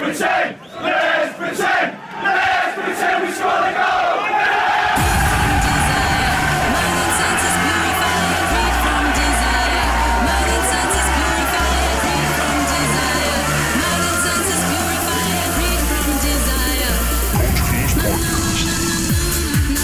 pretend! Let's pretend! Let's pretend we score the goal!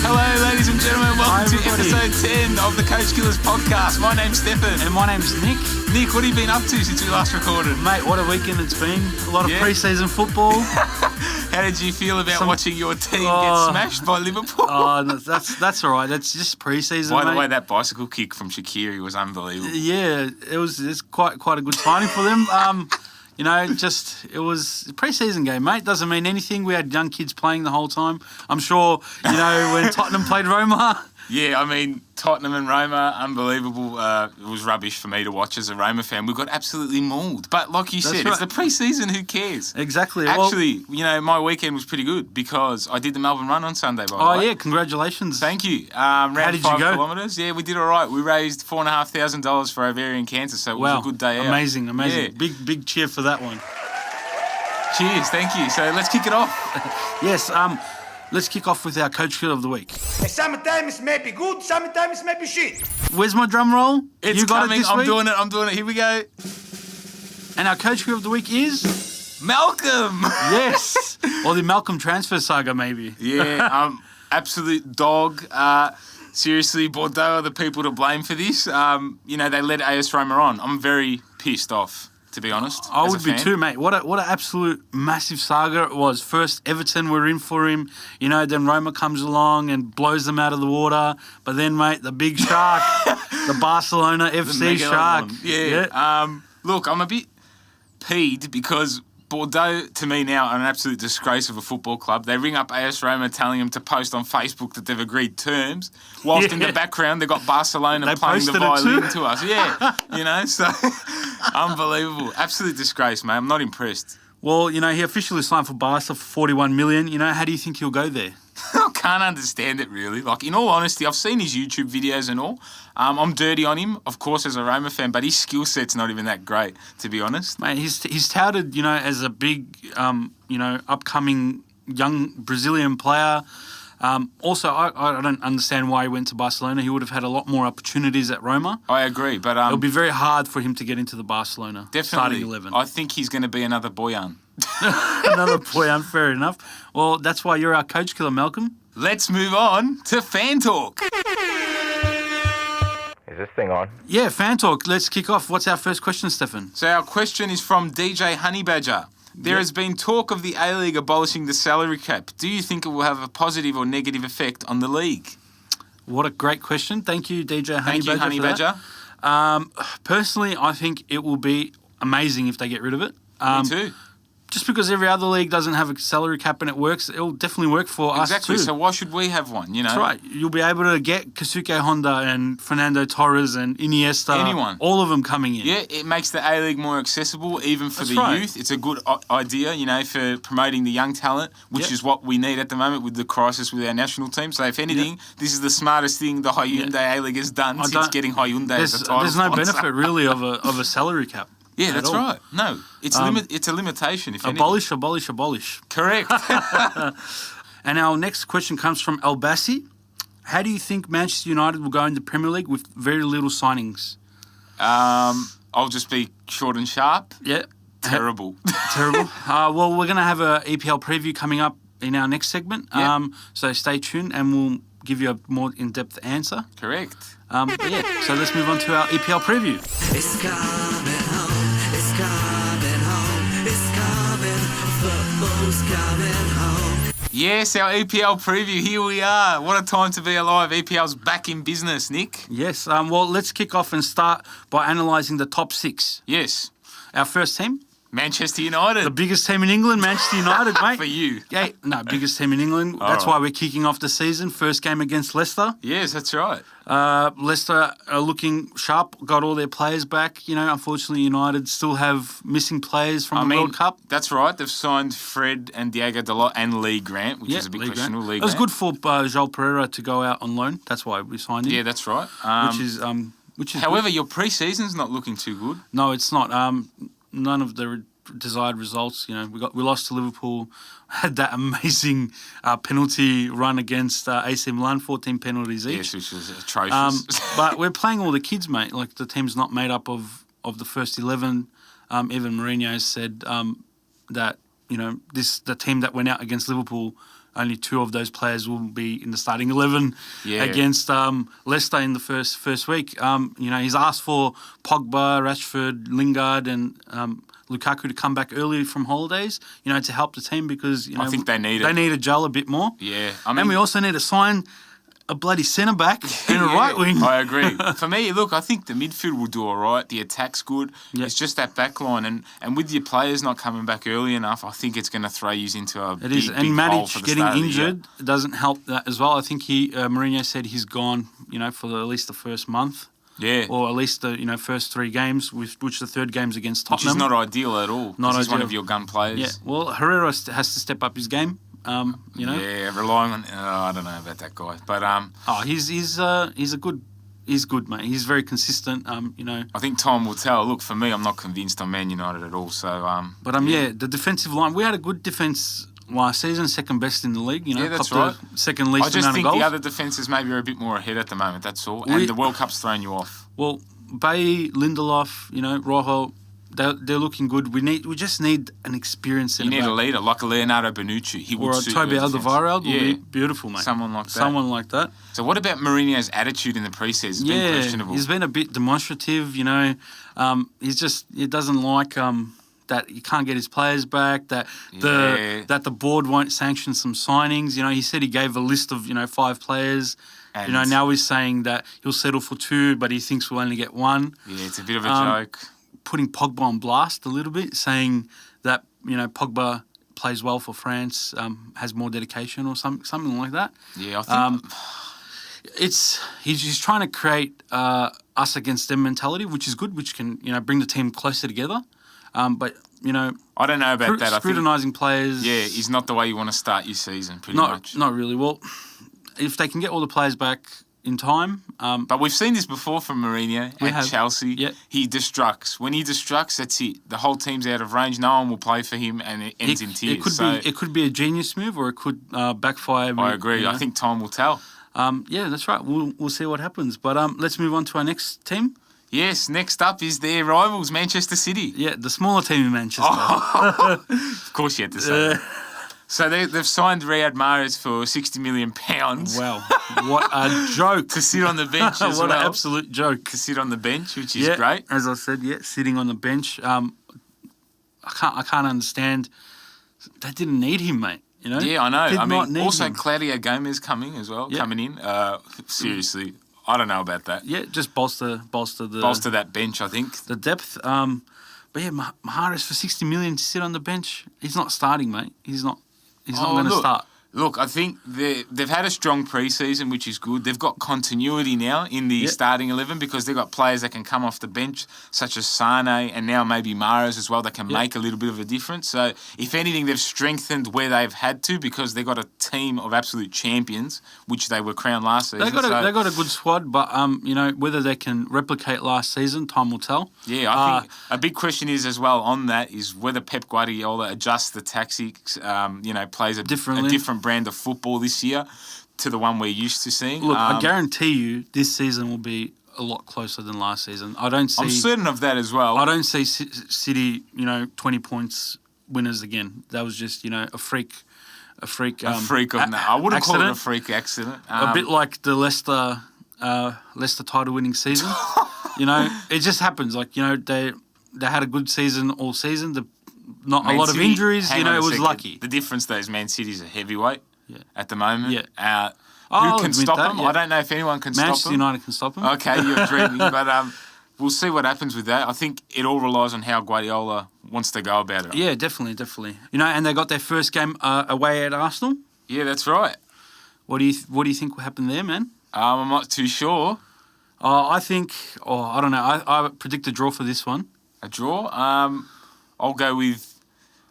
Hello, ladies and gentlemen. Welcome to episode 10 of the Coach Killers podcast. My name's Stefan. And my name's Nick. Nick, what have you been up to since we last recorded? Mate, what a weekend it's been. A lot of pre-season football. How did you feel about watching your team get smashed by Liverpool? That's all right. That's just pre-season, By the mate. way, that bicycle kick from Shaqiri was unbelievable. Yeah, it's quite a good signing for them. It was a pre-season game, mate. Doesn't mean anything. We had young kids playing the whole time. I'm sure, when Tottenham played Roma. Yeah, I mean, Tottenham and Roma, unbelievable. It was rubbish for me to watch as a Roma fan. We got absolutely mauled. But like you said, It's the pre-season, who cares? Exactly. Actually, my weekend was pretty good because I did the Melbourne Run on Sunday, by the way. Oh, yeah, congratulations. Thank you. How did 5 you go? kilometres. Yeah, we did all right. We raised $4,500 for ovarian cancer, so it was a good day out. Amazing. Yeah. Big cheer for that one. Cheers, thank you. So let's kick it off. Yes, let's kick off with our Coach Killer of the Week. Sometimes it may be good, sometimes it may be shit. Where's my drum roll? It's you got coming. It this I'm week? doing it. Here we go. And our Coach Killer of the Week is... Malcolm. Yes. Or the Malcolm transfer saga, maybe. Yeah, absolute dog. Seriously, Bordeaux are the people to blame for this. They led AS Roma on. I'm very pissed off, to be honest. I would be too, mate. What an absolute massive saga it was. First, Everton were in for him. Then Roma comes along and blows them out of the water. But then, mate, the big shark, the Barcelona FC shark. Yeah. Look, I'm a bit peed because Bordeaux, to me now, are an absolute disgrace of a football club. They ring up AS Roma telling them to post on Facebook that they've agreed terms, whilst in the background they've got Barcelona playing the violin to us. Yeah, so unbelievable. Absolute disgrace, mate. I'm not impressed. Well, he officially signed for Barca for 41 million. How do you think he'll go there? I can't understand it, really. Like, in all honesty, I've seen his YouTube videos and all. I'm dirty on him, of course, as a Roma fan, but his skill set's not even that great, to be honest. Mate, he's touted, as a big, upcoming young Brazilian player. Also, I don't understand why he went to Barcelona. He would have had a lot more opportunities at Roma. I agree, but... it'll be very hard for him to get into the Barcelona starting 11. I think he's going to be another Boyan. Another Boyan, fair enough. Well, that's why you're our Coach Killer, Malcolm. Let's move on to Fan Talk. Is this thing on? Yeah, Fan Talk. Let's kick off. What's our first question, Stefan? So our question is from DJ Honeybadger. There has been talk of the A-League abolishing the salary cap. Do you think it will have a positive or negative effect on the league? What a great question. Thank you, DJ Honeybadger. Thank you, Honeybadger. Personally, I think it will be amazing if they get rid of it. Me too. Just because every other league doesn't have a salary cap and it works, it'll definitely work for us too. Exactly, so why should we have one, That's right. You'll be able to get Keisuke Honda and Fernando Torres and Iniesta. Anyone. All of them coming in. Yeah, it makes the A-League more accessible, even for the youth. It's a good idea, for promoting the young talent, which is what we need at the moment with the crisis with our national team. So if anything, this is the smartest thing the Hyundai A-League has done since getting Hyundai as a title There's no sponsor. benefit really of a salary cap. Yeah, that's right. No, it's a limitation. If abolish. Correct. And our next question comes from El Bassi. How do you think Manchester United will go in the Premier League with very little signings? I'll just be short and sharp. Yeah. Terrible. Terrible. Well, we're going to have an EPL preview coming up in our next segment. Yep. So stay tuned and we'll give you a more in-depth answer. Correct. So let's move on to our EPL preview. It's coming home, it's coming home, it's coming, football's coming home. Yes, our EPL preview, here we are. What a time to be alive. EPL's back in business, Nick. Yes, well, let's kick off and start by analysing the top 6. Yes. Our first team? Manchester United. The biggest team in England, Manchester United, mate. For you. Yeah, no, biggest team in England. That's why we're kicking off the season. First game against Leicester. Yes, that's right. Leicester are looking sharp, got all their players back. Unfortunately, United still have missing players from the World Cup. That's right. They've signed Fred and Diego Dalot and Lee Grant, which is a bit questionable. It was good for Joel Pereira to go out on loan. That's why we signed him. Yeah, that's right. Which is however, good. your pre-season's not looking too good. No, it's not. None of the desired results. You know, we lost to Liverpool, had that amazing penalty run against AC Milan, 14 penalties each. Yes, which was atrocious. But we're playing all the kids, mate. Like, the team's not made up of the first 11. Even Mourinho said that, you know, the team that went out against Liverpool, only 2 of those players will be in the starting 11 against Leicester in the first week. You know, he's asked for Pogba, Rashford, Lingard, and Lukaku to come back early from holidays, you know, to help the team because, you know, I think they need it. They need to gel a bit more. Yeah. I mean, and we also need to sign a bloody centre back and a right wing. I agree. For me, look, I think the midfield will do all right. The attack's good. Yep. It's just that back line. And with your players not coming back early enough, I think it's going to throw you into a big And hole for Matic the getting start of the injured doesn't help that as well. I think Mourinho said he's gone, you know, for at least the first month. Yeah. Or at least the, you know, first 3 games, which the third game's against Which Tottenham. is not ideal at all. Not he's one ideal. of your gun players. Yeah, well, Herrera has to step up his game. You know. Yeah, relying on. I don't know about that guy, but he's good, mate. He's very consistent. You know. I think time will tell. Look, for me, I'm not convinced on Man United at all. So But the defensive line. We had a good defense last season, second best in the league. You know, Yeah, that's copped right. the second least I just amount think of goals. the other defences maybe are a bit more ahead at the moment. That's all. And the World Cup's thrown you off. Well, Bailly, Lindelof, you know, Rojo, they're looking good. We just need an experience. You need a leader like a Leonardo Bonucci. He would or a suit Toby your defence. Alderweireld would be beautiful, mate. Someone like that. Someone like that. So what about Mourinho's attitude in the pre-season? It's been questionable. He's been a bit demonstrative, you know. He doesn't like that he can't get his players back, that the board won't sanction some signings. You know, he said he gave a list of, you know, 5 players. And you know, now he's saying that he'll settle for 2, but he thinks we'll only get 1. Yeah, it's a bit of a joke. Putting Pogba on blast a little bit, saying that, you know, Pogba plays well for France, has more dedication or something like that. Yeah, I think... He's trying to create us against them mentality, which is good, which can, you know, bring the team closer together. But, you know... I don't know about that. Scrutinising players... Yeah, is not the way you want to start your season, pretty much. Not really. Well, if they can get all the players back in time... but we've seen this before from Mourinho at Chelsea. Yep. He destructs. When he destructs, that's it. The whole team's out of range. No one will play for him, and it ends in tears. It could be a genius move, or it could backfire. I agree. You know. I think time will tell. Yeah, that's right. We'll see what happens. But let's move on to our next team. Yes, next up is their rivals, Manchester City. Yeah, the smaller team in Manchester. Of course you had to say that. So they've signed Riyad Mahrez for £60 million. Wow, what a joke. To sit on the bench as what well. an absolute joke. To sit on the bench, which is great. As I said, sitting on the bench. I can't understand. They didn't need him, mate. You know? Yeah, I know. Did I not mean, need also him. Claudio Gomez coming as well, coming in. Seriously, I don't know about that. Yeah, just bolster that bench, I think. the depth. But yeah, Mahrez for 60 million to sit on the bench. He's not starting, mate. He's not going to start. Look, I think they've had a strong pre-season, which is good. They've got continuity now in the starting 11 because they've got players that can come off the bench, such as Sane and now maybe Mahrez as well, that can make a little bit of a difference. So, if anything, they've strengthened where they've had to because they've got a team of absolute champions, which they were crowned last season. They got a good squad, but you know, whether they can replicate last season, time will tell. Yeah, I think a big question is as well on that is whether Pep Guardiola adjusts the tactics, you know, plays a different brand of football this year to the one we're used to seeing. Look, I guarantee you this season will be a lot closer than last season. I'm certain of that as well. I don't see City, you know, 20 points winners again. That was just, you know, a freak. I wouldn't call it a freak accident. A bit like the Leicester title winning season. You know, it just happens. Like, you know, they had a good season all season. Not a lot of injuries. You know, it was lucky. The difference though is Man City's a heavyweight at the moment. Yeah. Who can stop them? Yeah. I don't know if anyone can stop them. Manchester United can stop them. Okay, you're dreaming. But we'll see what happens with that. I think it all relies on how Guardiola wants to go about it. Yeah, definitely. You know, and they got their first game away at Arsenal. Yeah, that's right. What do you think will happen there, man? I'm not too sure. I don't know. I predict a draw for this one. A draw? I'll go with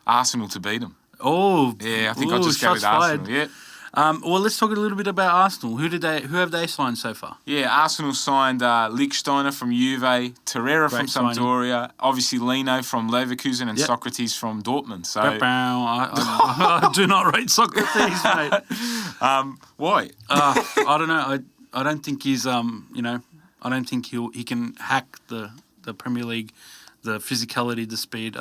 Arsenal to beat them. Oh. Yeah, I think I'll just go with Arsenal. Yeah. Well, let's talk a little bit about Arsenal. Who have they signed so far? Yeah, Arsenal signed Lichtsteiner from Juve, Torreira from Great signing. Sampdoria, obviously Lino from Leverkusen, and Yep. Socrates from Dortmund. So, I do not rate Socrates, mate. why? I don't know. I don't think he's I don't think he can hack the Premier League, the physicality, the speed.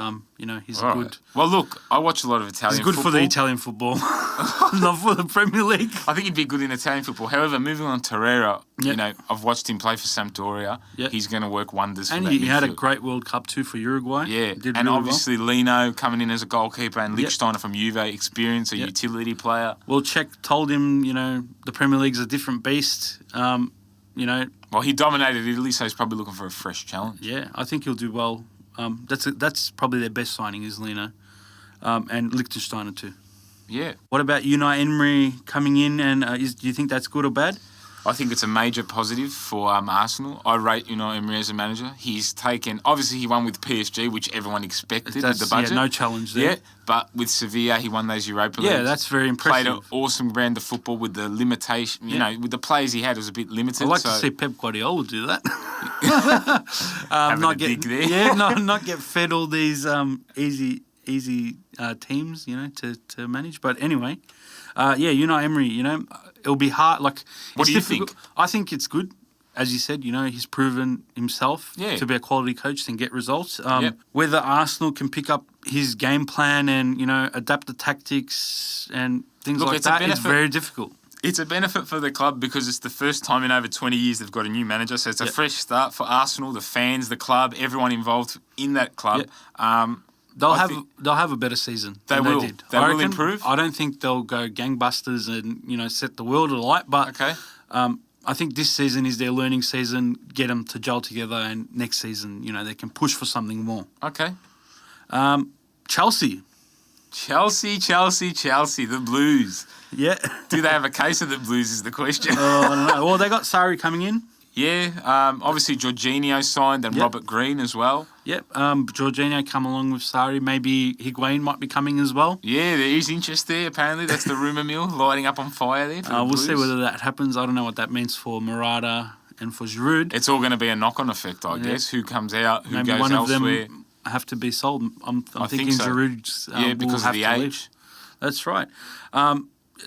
He's All good. right. Well, look, I watch a lot of Italian He's good football. for the Italian football, not for the Premier League. I think he'd be good in Italian football. However, moving on Torreira, Yep. I've watched him play for Sampdoria. Yep. He's going to work wonders for And that he had a midfield. great World Cup too for Uruguay. Yeah, Did and really obviously Lino coming in as a goalkeeper and Yep. Lichtsteiner from Juve, experience, a Yep. utility player. Well, Czech told him, the Premier League's a different beast. Well, he dominated Italy, so he's probably looking for a fresh challenge. Yeah, I think he'll do well. That's probably their best signing is Lino, and Liechtensteiner too. Yeah, What about Unai Emery coming in, and do you think that's good or bad? I think it's a major positive for Arsenal. I rate Unai Emery as a manager. He's taken, obviously he won with PSG, which everyone expected with the budget. no challenge there. Yeah, but with Sevilla, he won those Europa Yeah, Leagues. that's very Played impressive. an awesome brand of football with the limitation, with the players he had, it was a bit limited. I'd like so to see Pep Guardiola do that. having not a get dig there. yeah, not get fed all these easy teams, to manage. But anyway, Unai Emery, it'll be hard. Like, What it's do you difficult. think? I think it's good. As you said, he's proven himself Yeah. to be a quality coach and get results. Yep. Whether Arsenal can pick up his game plan and, adapt the tactics and things Look, like it's a that, it's benefit. very difficult. It's a benefit for the club because it's the first time in over 20 years they've got a new manager. So it's a Yep. fresh start for Arsenal, the fans, the club, everyone involved in that club. Yep. They'll I have think- they'll have a better season. They than will. They did. They I will reckon. improve. I don't think they'll go gangbusters and set the world alight. But Okay. I think this season is their learning season. Get them to gel together, and next season, they can push for something more. Okay. Chelsea, Chelsea, the Blues. yeah. Do they have a case of the Blues is the question. I don't know. Well, they got Sarri coming in. Yeah, obviously Jorginho signed and Yep. Robert Green as well. Yep. Jorginho come along with Sarri. Maybe Higuain might be coming as well. Yeah, there is interest there, apparently. That's the rumour mill lighting up on fire there for the We'll Blues. see whether that happens. I don't know what that means for Morata and for Giroud. It's all going to be a knock-on effect, I guess. Who comes out, who Maybe goes one of elsewhere. them have to be sold. I'm I think thinking so. Giroud Yeah, because will of have the to age. leave. That's right.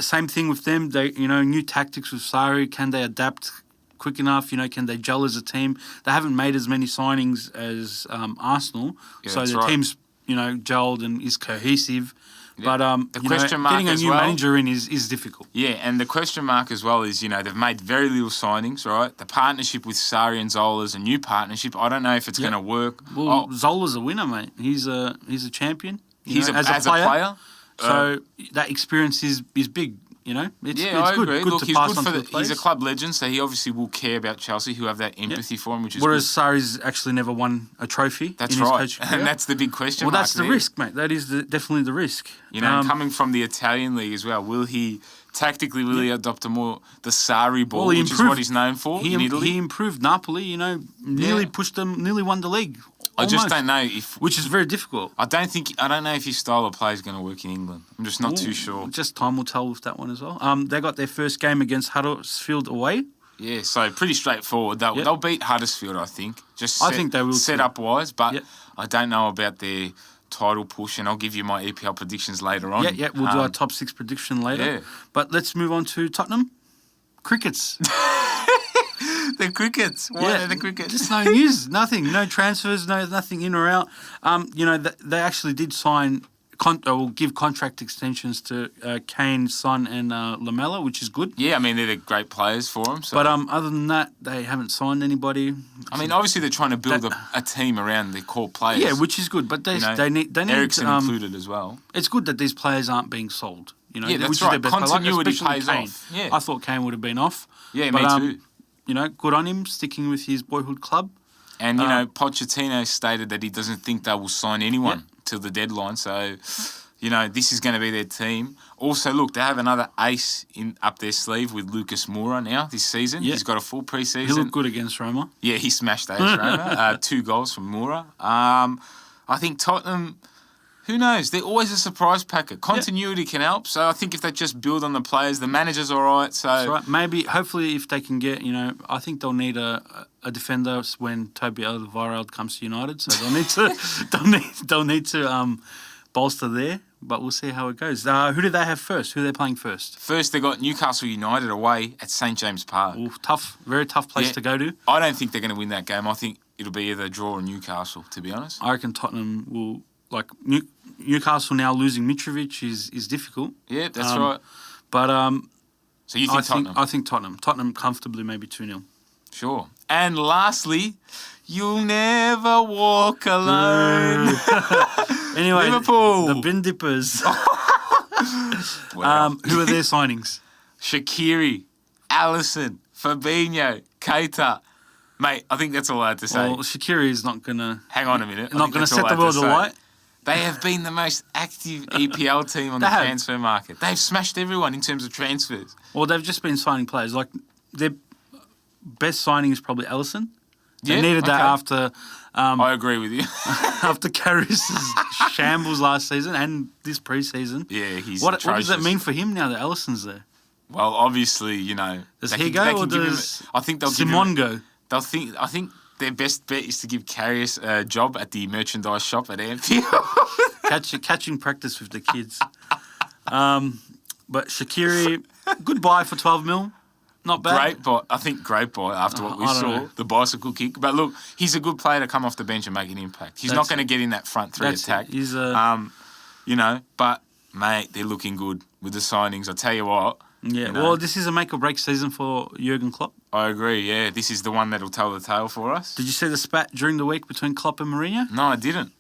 Same thing with them. They, new tactics with Sarri. Can they adapt quick enough? Can they gel as a team? They haven't made as many signings as Arsenal, Yeah, so that's the right. team's gelled and is cohesive. Yeah. But The question mark getting a as new well- manager in is difficult. Yeah, and the question mark as well is, they've made very little signings, right? The partnership with Sarri and Zola is a new partnership. I don't know if it's Yep. going to work. Well, Zola's a winner, mate. He's a champion. He's as a player. So that experience is big. It's I good. agree. Good Look, to he's pass good on for to the. the players. He's a club legend, so he obviously will care about Chelsea, who have that empathy for him, which is Whereas good. Sarri's actually never won a trophy. That's in his right, coaching career. and that's the big question. well, mark that's the there. risk, mate. That is definitely the risk. Coming from the Italian league as well, will he tactically will he adopt the Sarri ball, Well, he which is what he's known for in Italy? He improved Napoli. Nearly Yeah. pushed them. Nearly won the league. I just Almost. don't know if. Which is very difficult. I don't know if his style of play is going to work in England. I'm just not too sure. Just time will tell with that one as well. They got their first game against Huddersfield away. Yeah, so pretty straightforward. They'll beat Huddersfield, I think. I think they will set too. up wise, but Yep. I don't know about their title push, and I'll give you my EPL predictions later on. Yeah. We'll do our top 6 prediction later. yeah. But let's move on to Tottenham. Crickets. The Crickets. What are the Crickets? Just no news, nothing, no transfers, nothing in or out. They actually did sign or give contract extensions to Kane, Son, and Lamella, which is good. Yeah, I mean, they're great players for them. So. But other than that, they haven't signed anybody. I mean, obviously they're trying to build a team around their core players. Yeah, which is good. But they need Eriksen included as well. It's good that these players aren't being sold. Yeah, that's which right. Is their best player, Continuity especially pays Kane. off. Yeah. I thought Kane would have been off. Yeah, but, me too. Good on him sticking with his boyhood club. And, Pochettino stated that he doesn't think they will sign anyone till the deadline. So, this is going to be their team. Also, look, they have another ace up their sleeve with Lucas Moura now this season. Yeah. He's got a full pre-season. He looked good against Roma. Yeah, he smashed AS Roma. 2 goals from Moura. I think Tottenham, Who knows? They're always a surprise packet. Continuity can help. So I think if they just build on the players, the manager's all right. So That's right. Maybe, hopefully, if they can get, I think they'll need a defender when Toby Alderweireld comes to United. So they'll need to bolster there. But we'll see how it goes. Who do they have first? Who are they playing first? First, they got Newcastle United away at St James Park. Ooh, tough, very tough place to go to. I don't think they're going to win that game. I think it'll be either draw or Newcastle, to be honest. I reckon Tottenham will, Newcastle now losing Mitrovic is difficult. Yeah, that's right. But so you think Tottenham? I think Tottenham. Tottenham comfortably, maybe 2-0. Sure. And lastly, you'll never walk alone. Anyway, Liverpool. the bin dippers. Wow. Who are their signings? Shaqiri, Alisson, Fabinho, Keita. Mate, I think that's all I had to say. Well, Shaqiri is not going to... Hang on a minute. Not going to set the world alight. They have been the most active EPL team on the transfer market. They've smashed everyone in terms of transfers. Well, they've just been signing players. Their best signing is probably Alisson. They needed that after... I agree with you. after Karius' shambles last season and this pre-season. Yeah, he's What atrocious. does that mean for him now that Alisson's there? Well, obviously, Does he go or does I think they'll Simon give him, go? I think their best bet is to give Karius a job at the merchandise shop at Anfield. Catching practice with the kids. But Shaqiri, good buy for 12 mil. Not bad. Great buy after what we I don't saw, know. the bicycle kick. But look, he's a good player to come off the bench and make an impact. He's not going to get in that front three attack. He's But mate, they're looking good with the signings. I tell you what. Yeah. Well, this is a make or break season for Jurgen Klopp. I agree. Yeah, this is the one that'll tell the tale for us. Did you see the spat during the week between Klopp and Mourinho? No, I didn't.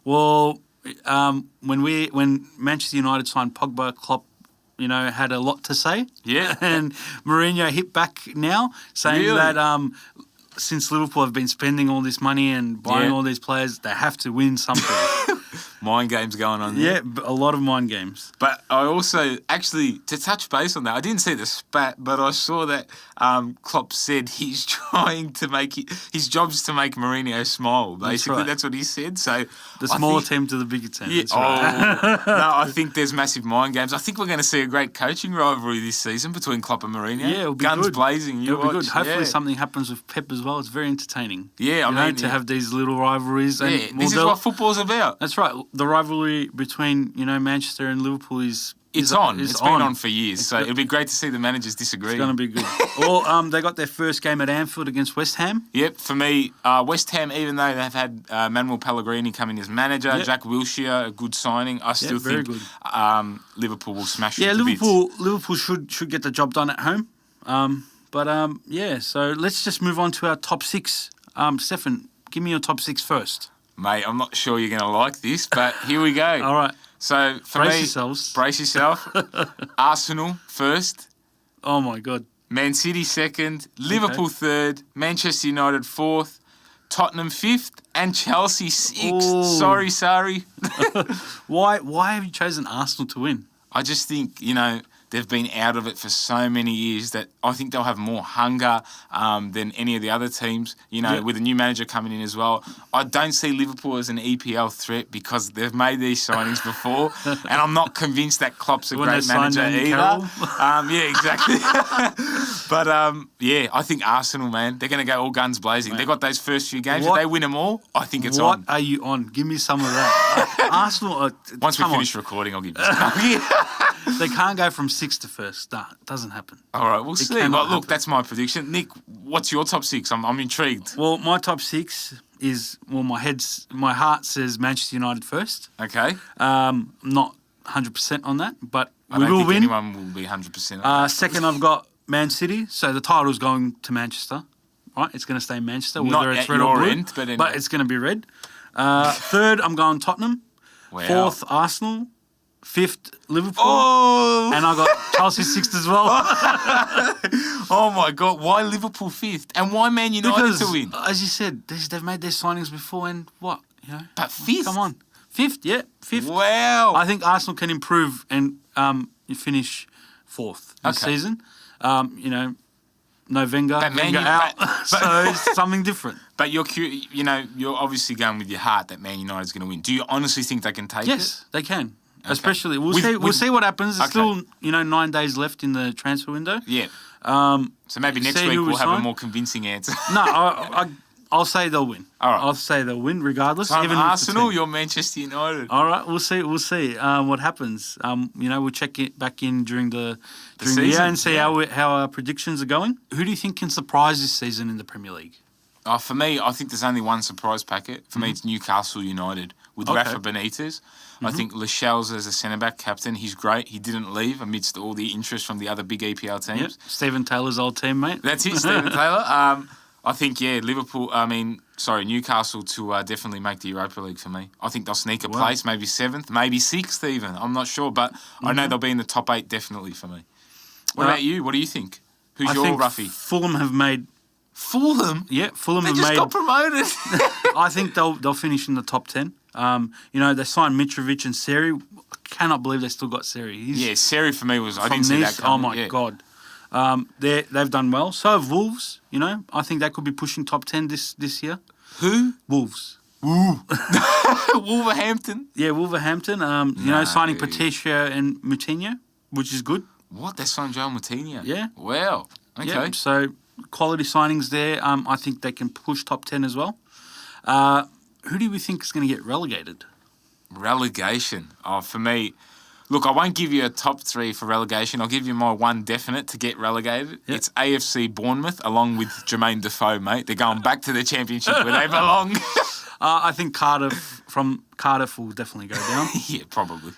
Well, when Manchester United signed Pogba, Klopp, had a lot to say. Yeah. And Mourinho hit back now, saying that since Liverpool have been spending all this money and buying all these players, they have to win something. Mind games going on there. Yeah, a lot of mind games. But I also, actually, to touch base on that, I didn't see the spat, but I saw that Klopp said he's trying to his job's to make Mourinho smile. Basically, that's what he said. So the smaller team to the bigger team. Yeah, that's right. No, I think there's massive mind games. I think we're going to see a great coaching rivalry this season between Klopp and Mourinho. Yeah, it'll be Guns good. blazing. It'll be good. Hopefully something happens with Pep as well. It's very entertaining. Yeah, to have these little rivalries. And this is what football's about. That's right. The rivalry between Manchester and Liverpool is on. It's been on for years. So it'll be great to see the managers disagree. It's going to be good. Well, they got their first game at Anfield against West Ham. Yep, for me, West Ham, even though they've had Manuel Pellegrini come in as manager, Jack Wilshere, a good signing, I still think Liverpool will smash it to bits. Liverpool should get the job done at home. So let's just move on to our top six. Stefan, give me your top six first. Mate, I'm not sure you're going to like this, but here we go. All right. So, for brace yourself. Arsenal first. Oh, my God. Man City second. Liverpool third. Manchester United fourth. Tottenham fifth. And Chelsea sixth. Ooh. Sorry. Why have you chosen Arsenal to win? I just think, they've been out of it for so many years that I think they'll have more hunger than any of the other teams, with a new manager coming in as well. I don't see Liverpool as an EPL threat because they've made these signings before, and I'm not convinced that Klopp's a great manager either. Yeah, exactly. But, I think Arsenal, man, they're going to go all guns blazing. Man. They've got those first few games. If they win them all, I think it's on. What are you on? Give me some of that. Arsenal... Once we finish recording, I'll give you some. They can't go from 6th to 1st. Nah, it doesn't happen. All right, we'll see. But look, that's my prediction. Nick, what's your top six? I'm intrigued. Well, my top six is, my heart says Manchester United first. Okay. Not 100% on that, but I we don't will think win. anyone will be 100% on that. Second, I've got Man City. So the title's going to Manchester. Right? It's going to stay in Manchester, whether Not it's at red or your blue. end, but anyway. But it's going to be red. Third, I'm going Tottenham. Wow. Fourth, Arsenal. Fifth, Liverpool. Oh! And I got Chelsea sixth as well. Oh, my God. Why Liverpool fifth? And why Man United to win? As you said, they've made their signings before and what? But fifth? Come on. Fifth. Fifth. Wow. I think Arsenal can improve and you finish fourth this season. no Wenger. But Man Wenger U- out. but- So it's something different. But you're obviously going with your heart that Man United's going to win. Do you honestly think they can take it? Yes, they can. Especially, we'll With- see what happens. There's Okay. still 9 days left in the transfer window. Yeah. So maybe next see week who we we'll have a sign. more convincing answer. No, I'll say they'll win. All right. I'll say they'll win regardless. I'm even with the Arsenal, team. you're Manchester United. All right, we'll see what happens. We'll check it back in during the year season, and see yeah. how our predictions are going. Who do you think can surprise this season in the Premier League? For me, I think there's only one surprise packet. For me, it's Newcastle United with Okay. Rafa Benitez. I think Lascelles as a centre-back captain, he's great. He didn't leave amidst all the interest from the other big EPL teams. Yep. Stephen Taylor's old teammate. That's it, Stephen Taylor. I think, Newcastle to definitely make the Europa League for me. I think they'll sneak a place, maybe 7th, maybe 6th even. I'm not sure, but I know they'll be in the top 8 definitely for me. What about you? What do you think? Who's your think roughie? Fulham have made. Fulham? Yeah, Fulham They have just made. got promoted. I think they'll finish in the top 10. They signed Mitrovic and Seri. I cannot believe they still got Seri. Yeah, Seri for me was... I From didn't see that Nice. coming. Oh, my yeah. God. They've done well. So have Wolves. I think they could be pushing top 10 this year. Who? Wolves. Wolverhampton? Yeah, Wolverhampton. Signing Patricia and Moutinho, which is good. What? They signed Joel Moutinho? Yeah. Wow. Okay. Yeah, so quality signings there. I think they can push top 10 as well. Who do we think is going to get relegated? Relegation. For me... Look, I won't give you a top 3 for relegation. I'll give you my one definite to get relegated. Yep. It's AFC Bournemouth, along with Jermaine Defoe, mate. They're going back to the championship where they belong. I think Cardiff will definitely go down. Yeah, probably.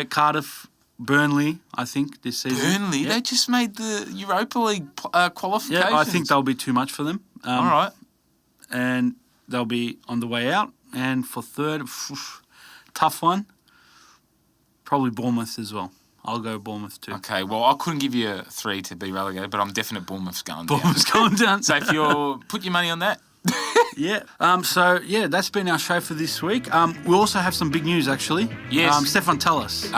Cardiff, Burnley, I think, this season. Burnley? Yeah. They just made the Europa League qualifications. Yeah, I think they'll be too much for them. All right. And they'll be on the way out. And for third, tough one, probably Bournemouth as well. I'll go Bournemouth too. Okay, well, I couldn't give you a 3 to be relegated, but I'm definite Bournemouth's going down. Bournemouth's going down. So if you're... Put your money on that. Yeah. That's been our show for this week. We also have some big news, actually. Yes. Stefan, tell us.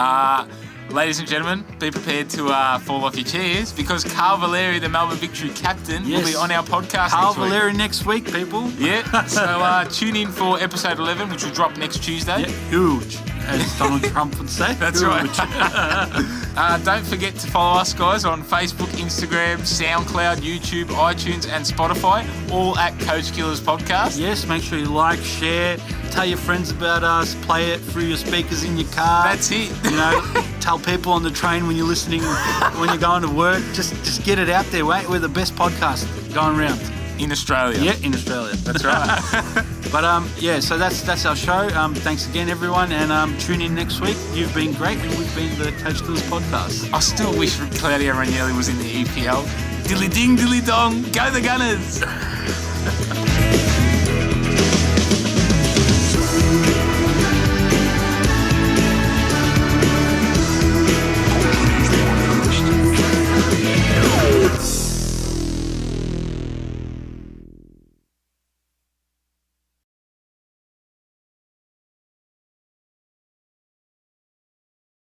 Ladies and gentlemen, be prepared to fall off your chairs because Carl Valeri, the Melbourne Victory captain, will Yes. be on our podcast Carl next week. Valeri next week, people. Yeah, so tune in for episode 11, which will drop next Tuesday. Yeah, huge, as Donald Trump would say. That's Huge. right. Don't forget to follow us, guys, on Facebook, Instagram, SoundCloud, YouTube, iTunes, and Spotify, all at Coach Killers Podcast. Yes, make sure you like, share, tell your friends about us, play it through your speakers in your car. That's it. Tell people on the train when you're listening, when you're going to work. Just get it out there, mate. We're the best podcast going around. In Australia. Yeah, in Australia. That's right. But so that's our show. Thanks again, everyone, and tune in next week. You've been great, and we've been the Coach Killers Podcast. I still wish Claudio Ranieri was in the EPL. Dilly ding, dilly dong, go the Gunners!